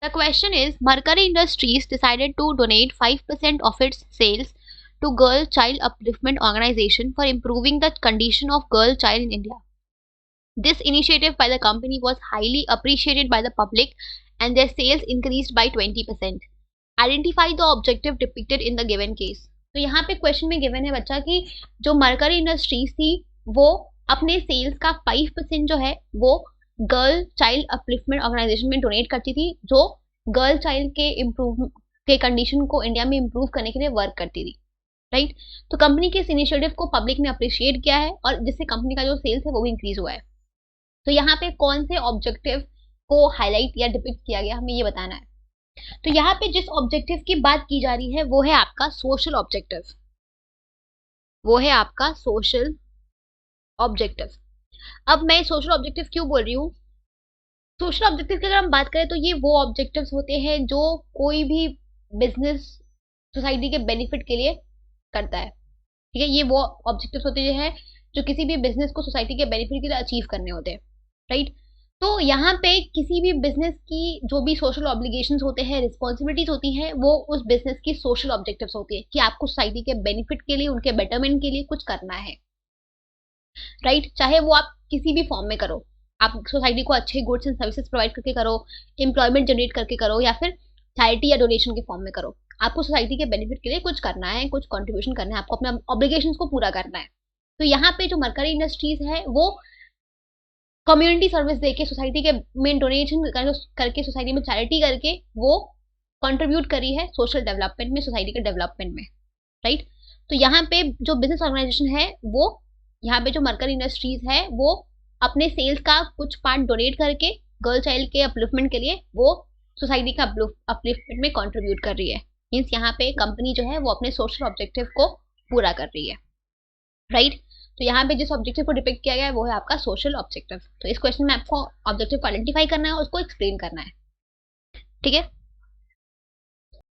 The question is, Mercury Industries decided to donate 5% of its sales to Girl Child Upliftment Organization for improving the condition of girl child in India. This initiative by the company was highly appreciated by the public and their sales increased by 20%. Identify the objective depicted in the given case. तो यहाँ पे question में given है बच्चा कि जो mercury industries थी वो अपने सेल्स का 5% जो है वो गर्ल चाइल्ड अपलिफ्टमेंट ऑर्गेनाइजेशन में डोनेट करती थी, जो गर्ल चाइल्ड के इम्प्रूव के कंडीशन को इंडिया में इम्प्रूव करने के लिए वर्क करती थी, राइट। तो कंपनी के इस इनिशिएटिव को पब्लिक ने अप्रिशिएट किया है और जिससे कंपनी का जो सेल्स है वो भी इंक्रीज हुआ है। तो यहाँ पे कौन से ऑब्जेक्टिव को हाईलाइट या डिपिक्ट किया गया हमें ये बताना है। तो यहाँ पे जिस ऑब्जेक्टिव की बात की जा रही है वो है आपका सोशल ऑब्जेक्टिव, वो है आपका सोशल ऑब्जेक्टिव। अब मैं सोशल ऑब्जेक्टिव क्यों बोल रही हूँ, सोशल ऑब्जेक्टिव की अगर हम बात करें तो ये वो ऑब्जेक्टिव्स होते हैं जो कोई भी बिजनेस सोसाइटी के बेनिफिट के लिए करता है, ठीक है। ये वो ऑब्जेक्टिव्स होते हैं जो किसी भी बिजनेस को सोसाइटी के बेनिफिट के लिए अचीव करने होते हैं, राइट। तो यहाँ पे किसी भी बिजनेस की जो भी सोशल ऑब्लिगेशंस होते हैं, रिस्पॉन्सिबिलिटीज होती हैं, वो उस बिजनेस की सोशल ऑब्जेक्टिव्स होती है कि आपको सोसाइटी के बेनिफिट के लिए, उनके बेटरमेंट के लिए कुछ करना है, राइट। चाहे वो आप किसी भी फॉर्म में करो, आप सोसाइटी को अच्छे गुड्स एंड सर्विसेज प्रोवाइड करके करो, एम्प्लॉयमेंट जनरेट करके करो, या फिर चैरिटी या डोनेशन के फॉर्म में करो। आपको सोसाइटी के बेनिफिट के लिए कुछ करना है, कुछ कंट्रीब्यूशन करना है, आपको अपने ऑब्लिगेशंस को पूरा करना है। तो यहाँ पे जो मरकरी इंडस्ट्रीज है वो कम्युनिटी सर्विस देके सोसाइटी के में डोनेशन करके सोसाइटी में चैरिटी करके वो कंट्रीब्यूट करी है सोशल डेवलपमेंट में, सोसाइटी के डेवलपमेंट में, राइट। तो यहाँ पे जो बिजनेस ऑर्गेनाइजेशन है वो, यहाँ पे जो मरकरी इंडस्ट्रीज है वो अपने सेल्स का कुछ पार्ट डोनेट करके गर्ल चाइल्ड के अपलिफ्टमेंट के लिए वो सोसाइटी का अपलिफ्टमेंट में कंट्रीब्यूट कर रही है। मीन्स यहाँ पे कंपनी जो है वो अपने सोशल ऑब्जेक्टिव को पूरा कर रही है, राइट। तो यहाँ पे जिस ऑब्जेक्टिव को डिपिक्ट किया गया है वो है आपका सोशल ऑब्जेक्टिव। तो इस क्वेश्चन में आपको ऑब्जेक्टिव को आइडेंटिफाई करना है और उसको एक्सप्लेन करना है, ठीक है।